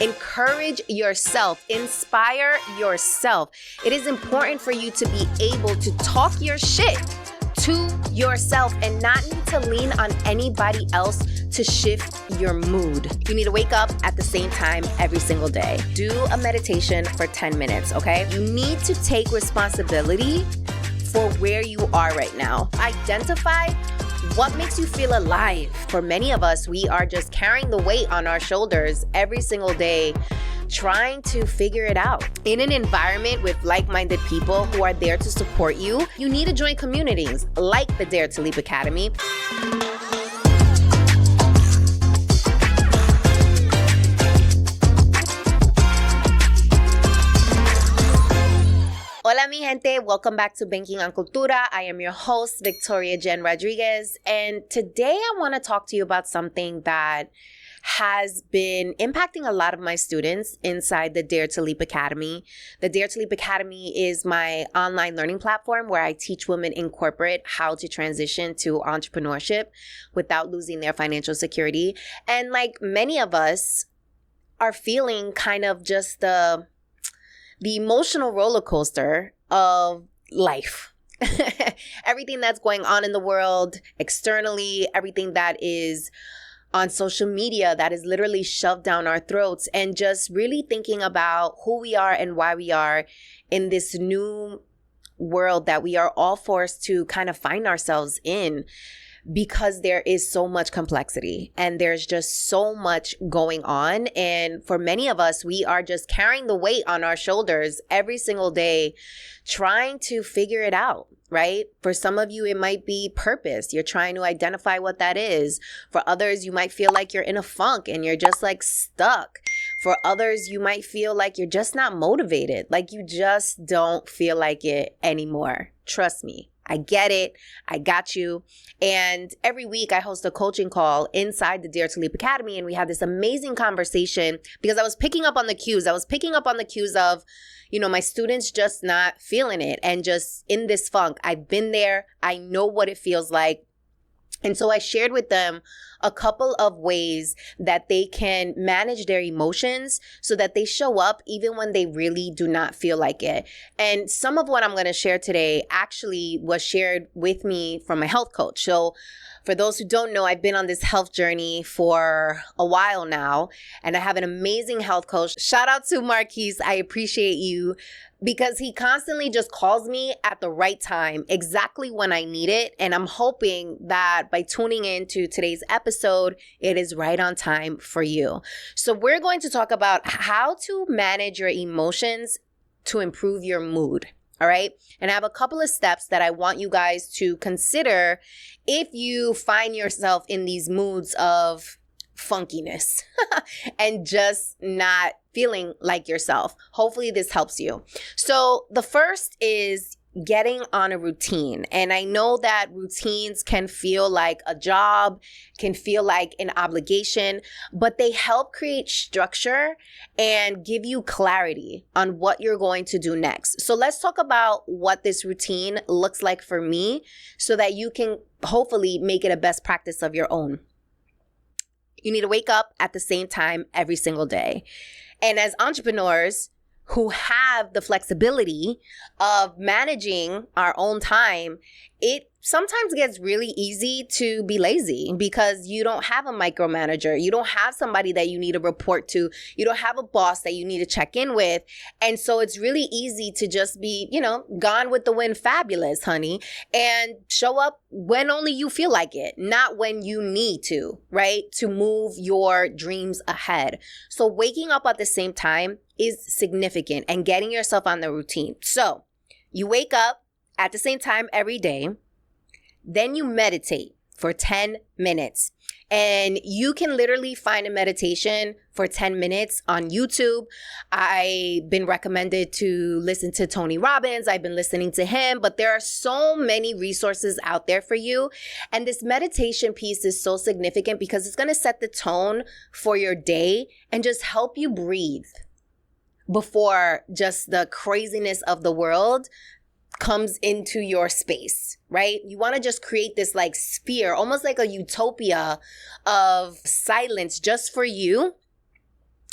Encourage yourself. Inspire yourself. It is important for you to be able to talk your shit to yourself and not need to lean on anybody else to shift your mood. You need to wake up at the same time every single day. Do a meditation for 10 minutes, okay? You need to take responsibility for where you are right now. Identify what makes you feel alive. For many of us, we are just carrying the weight on our shoulders every single day, trying to figure it out. In an environment with like-minded people who are there to support you, you need to join communities like the Dare to Leap Academy. Hola mi gente, welcome back to Banking on Cultura. I am your host, Jenn Rodriguez, and today I want to talk to you about something that has been impacting a lot of my students inside the Dare to Leap Academy. The Dare to Leap Academy is my online learning platform where I teach women in corporate how to transition to entrepreneurship without losing their financial security. And like many of us are feeling kind of just the emotional roller coaster of life. Everything that's going on in the world externally, everything that is on social media that is literally shoved down our throats, and just really thinking about who we are and why we are in this new world that we are all forced to kind of find ourselves in, because there is so much complexity and there's just so much going on. And for many of us, we are just carrying the weight on our shoulders every single day, trying to figure it out, right? For some of you, it might be purpose. You're trying to identify what that is. For others, you might feel like you're in a funk and you're just like stuck. For others, you might feel like you're just not motivated, like you just don't feel like it anymore. Trust me. I get it. I got you. And every week I host a coaching call inside the Dare to Leap Academy. And we had this amazing conversation because I was picking up on the cues. I was picking up on the cues of, my students just not feeling it and just in this funk. I've been there. I know what it feels like. And so I shared with them a couple of ways that they can manage their emotions so that they show up even when they really do not feel like it. And some of what I'm going to share today actually was shared with me from my health coach. So for those who don't know, I've been on this health journey for a while now, and I have an amazing health coach. Shout out to Marquise. I appreciate you, because he constantly just calls me at the right time, exactly when I need it. And I'm hoping that by tuning into today's episode, it is right on time for you. So we're going to talk about how to manage your emotions to improve your mood. All right. And I have a couple of steps that I want you guys to consider if you find yourself in these moods of funkiness and just not feeling like yourself. Hopefully this helps you. So the first is getting on a routine. And I know that routines can feel like a job, can feel like an obligation, but they help create structure and give you clarity on what you're going to do next. So let's talk about what this routine looks like for me so that you can hopefully make it a best practice of your own. You need to wake up at the same time every single day. And as entrepreneurs who have the flexibility of managing our own time, it sometimes gets really easy to be lazy because you don't have a micromanager. You don't have somebody that you need to report to. You don't have a boss that you need to check in with. And so it's really easy to just be, gone with the wind, fabulous, honey, and show up when only you feel like it, not when you need to, right? To move your dreams ahead. So waking up at the same time is significant, and getting yourself on the routine. So you wake up at the same time every day. Then you meditate for 10 minutes. And you can literally find a meditation for 10 minutes on YouTube. I've been recommended to listen to Tony Robbins. I've been listening to him, but there are so many resources out there for you. And this meditation piece is so significant because it's going to set the tone for your day and just help you breathe before just the craziness of the world comes into your space, right? You want to just create this like sphere, almost like a utopia of silence just for you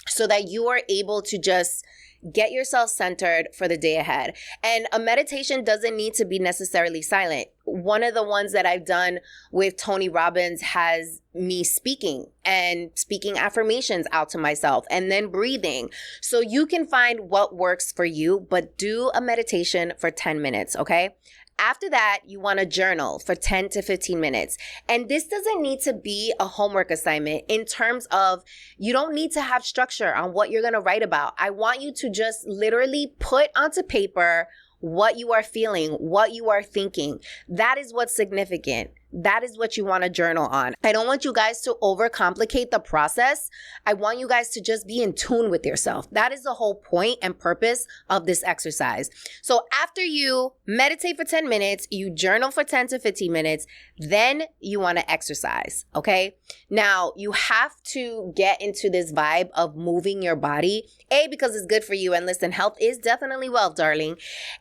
so that you are able to just get yourself centered for the day ahead. And a meditation doesn't need to be necessarily silent. One of the ones that I've done with Tony Robbins has me speaking affirmations out to myself and then breathing. So you can find what works for you, but do a meditation for 10 minutes, okay? After that, you want to journal for 10 to 15 minutes. And this doesn't need to be a homework assignment in terms of you don't need to have structure on what you're going to write about. I want you to just literally put onto paper what you are feeling, what you are thinking. That is what's significant. That is what you want to journal on. I don't want you guys to overcomplicate the process. I want you guys to just be in tune with yourself. That is the whole point and purpose of this exercise. So after you meditate for 10 minutes, you journal for 10 to 15 minutes, then you want to exercise, okay? Now, you have to get into this vibe of moving your body, because it's good for you. And listen, health is definitely wealth, darling.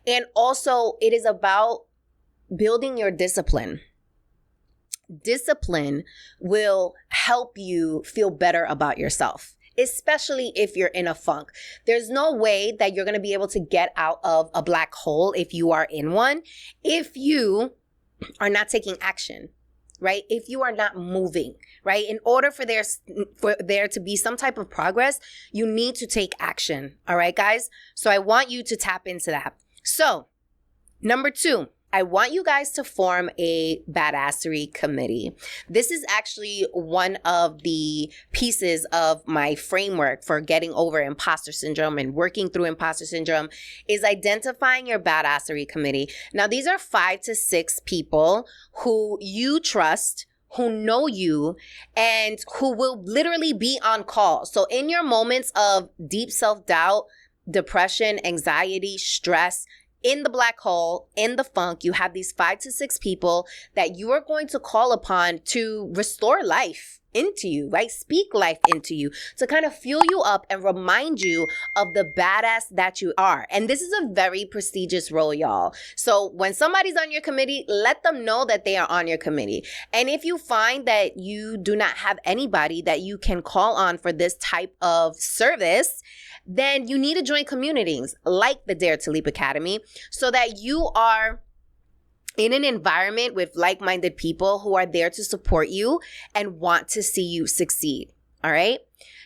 And also, it is about building your discipline. Discipline will help you feel better about yourself, especially if you're in a funk. There's no way that you're going to be able to get out of a black hole if you are in one, if you are not taking action, right? If you are not moving, right? In order for there to be some type of progress, you need to take action. All right, guys? So I want you to tap into that. So, number 2. I want you guys to form a badassery committee. This is actually one of the pieces of my framework for getting over imposter syndrome and working through imposter syndrome is identifying your badassery committee. Now, these are 5 to 6 people who you trust, who know you, and who will literally be on call. So in your moments of deep self-doubt, depression, anxiety, stress, in the black hole, in the funk, you have these 5 to 6 people that you are going to call upon to restore life into you, right? Speak life into you to kind of fuel you up and remind you of the badass that you are. And this is a very prestigious role, y'all. So when somebody's on your committee, let them know that they are on your committee. And if you find that you do not have anybody that you can call on for this type of service, then you need to join communities like the Dare to Leap Academy so that you are in an environment with like-minded people who are there to support you and want to see you succeed. All right.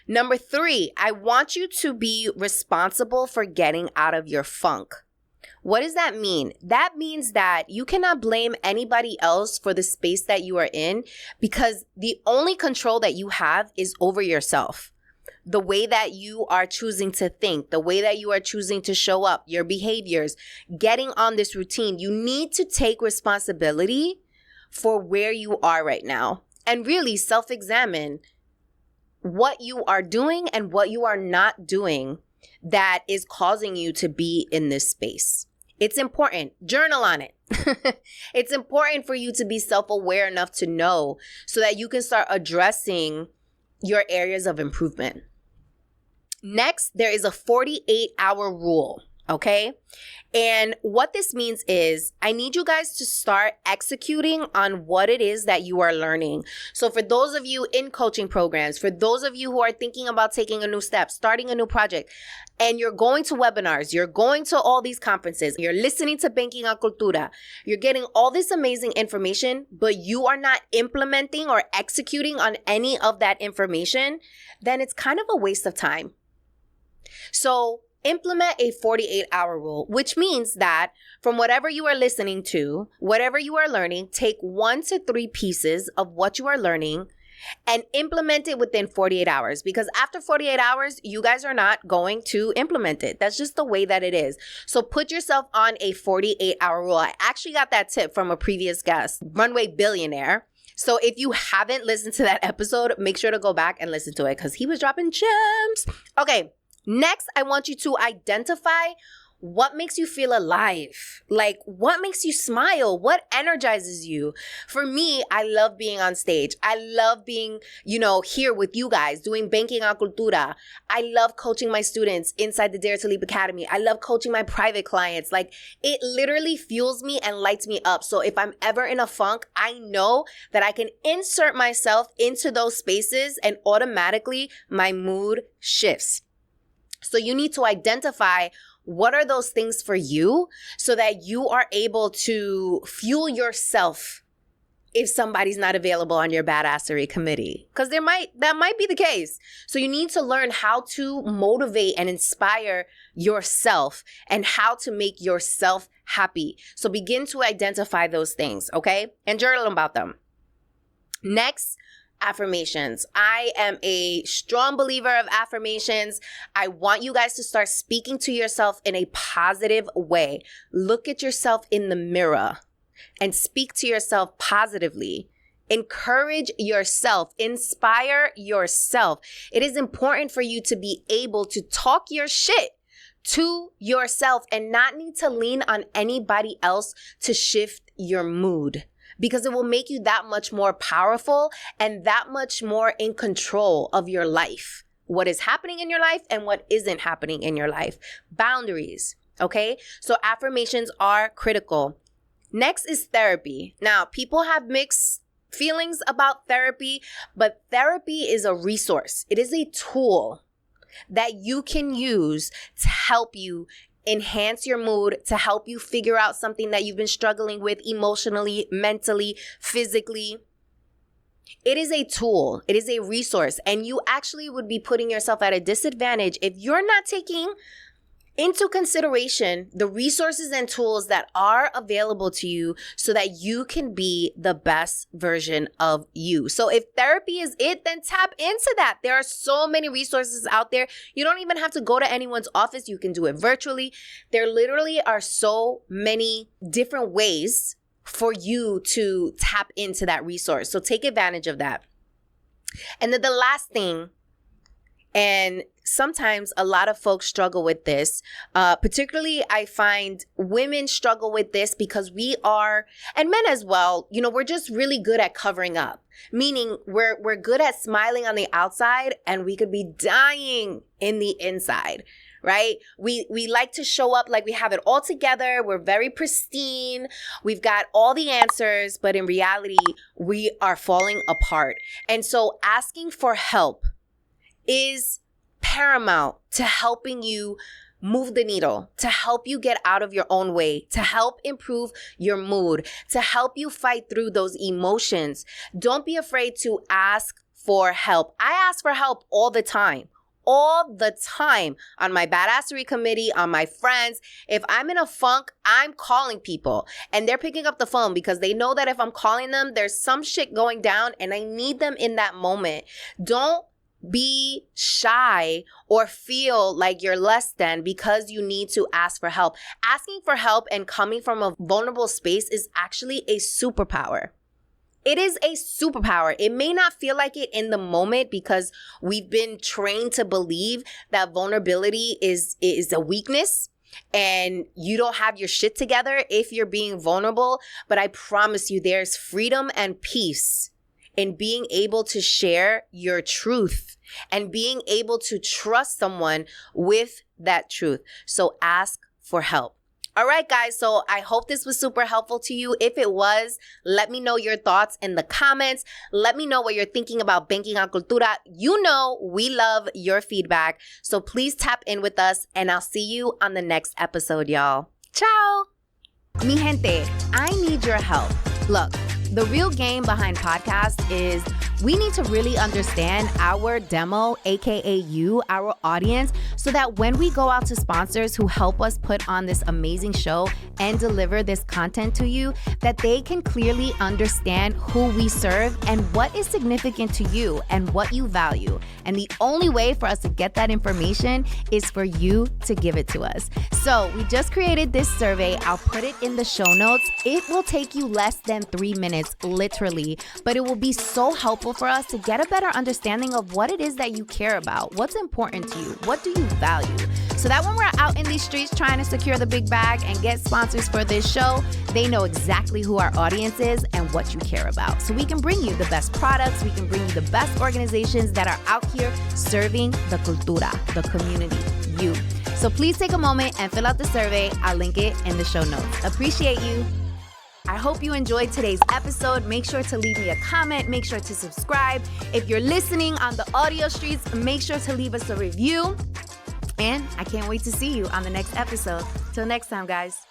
Number 3, I want you to be responsible for getting out of your funk. What does that mean? That means that you cannot blame anybody else for the space that you are in because the only control that you have is over yourself. The way that you are choosing to think, the way that you are choosing to show up, your behaviors, getting on this routine, you need to take responsibility for where you are right now and really self-examine what you are doing and what you are not doing that is causing you to be in this space. It's important. Journal on it. It's important for you to be self-aware enough to know so that you can start addressing your areas of improvement. Next, there is a 48-hour rule, okay? And what this means is I need you guys to start executing on what it is that you are learning. So for those of you in coaching programs, for those of you who are thinking about taking a new step, starting a new project, and you're going to webinars, you're going to all these conferences, you're listening to Banking on Cultura, you're getting all this amazing information, but you are not implementing or executing on any of that information, then it's kind of a waste of time. So implement a 48-hour rule, which means that from whatever you are listening to, whatever you are learning, take 1 to 3 pieces of what you are learning and implement it within 48 hours. Because after 48 hours, you guys are not going to implement it. That's just the way that it is. So put yourself on a 48-hour rule. I actually got that tip from a previous guest, Runway Billionaire. So if you haven't listened to that episode, make sure to go back and listen to it because he was dropping gems. Okay. Next, I want you to identify What makes you feel alive? Like, what makes you smile? What energizes you? For me, I love being on stage. I love being, here with you guys, doing Banking on Cultura. I love coaching my students inside the Dare to Leap Academy. I love coaching my private clients. Like, it literally fuels me and lights me up. So if I'm ever in a funk, I know that I can insert myself into those spaces and automatically my mood shifts. So you need to identify what are those things for you so that you are able to fuel yourself if somebody's not available on your badassery committee. Because that might be the case. So you need to learn how to motivate and inspire yourself and how to make yourself happy. So begin to identify those things, okay? And journal about them. Next, affirmations. I am a strong believer of affirmations. I want you guys to start speaking to yourself in a positive way. Look at yourself in the mirror and speak to yourself positively. Encourage yourself. Inspire yourself. It is important for you to be able to talk your shit to yourself and not need to lean on anybody else to shift your mood, because it will make you that much more powerful and that much more in control of your life. What is happening in your life and what isn't happening in your life. Boundaries, okay? So affirmations are critical. Next is therapy. Now, people have mixed feelings about therapy, but therapy is a resource. It is a tool that you can use to help you enhance your mood, to help you figure out something that you've been struggling with emotionally, mentally, physically. It is a tool. It is a resource. And you actually would be putting yourself at a disadvantage if you're not taking into consideration the resources and tools that are available to you so that you can be the best version of you. So if therapy is it, then tap into that. There are so many resources out there. You don't even have to go to anyone's office. You can do it virtually. There literally are so many different ways for you to tap into that resource. So take advantage of that. And then the last thing, and sometimes a lot of folks struggle with this. Particularly, I find women struggle with this because we are, and men as well, we're just really good at covering up. Meaning we're good at smiling on the outside and we could be dying in the inside, right? We like to show up like we have it all together. We're very pristine. We've got all the answers, but in reality, we are falling apart. And so asking for help is paramount to helping you move the needle, to help you get out of your own way, to help improve your mood, to help you fight through those emotions. Don't be afraid to ask for help. I ask for help all the time on my badassery committee, on my friends. If I'm in a funk, I'm calling people and they're picking up the phone because they know that if I'm calling them, there's some shit going down and I need them in that moment. Don't be shy or feel like you're less than because you need to ask for help. Asking for help and coming from a vulnerable space is actually a superpower. It is a superpower. It may not feel like it in the moment because we've been trained to believe that vulnerability is a weakness and you don't have your shit together if you're being vulnerable. But I promise you, there's freedom and peace in being able to share your truth and being able to trust someone with that truth. So ask for help. All right, guys. So I hope this was super helpful to you. If it was, let me know your thoughts in the comments. Let me know what you're thinking about Banking on Cultura. We love your feedback. So please tap in with us and I'll see you on the next episode, y'all. Ciao. Mi gente, I need your help. Look, the real game behind podcasts is we need to really understand our demo, aka you, our audience, so that when we go out to sponsors who help us put on this amazing show and deliver this content to you, that they can clearly understand who we serve and what is significant to you and what you value. And the only way for us to get that information is for you to give it to us. So we just created this survey. I'll put it in the show notes. It will take you less than 3 minutes, literally, but it will be so helpful for us to get a better understanding of what it is that you care about, what's important to you, what do you value. so that when we're out in these streets trying to secure the big bag and get sponsors for this show, they know exactly who our audience is and what you care about. So we can bring you the best products, we can bring you the best organizations that are out here serving the cultura, the community, you. So please take a moment and fill out the survey. I'll link it in the show notes. Appreciate you. I hope you enjoyed today's episode. Make sure to leave me a comment. Make sure to subscribe. If you're listening on the audio streets, make sure to leave us a review. And I can't wait to see you on the next episode. Till next time, guys.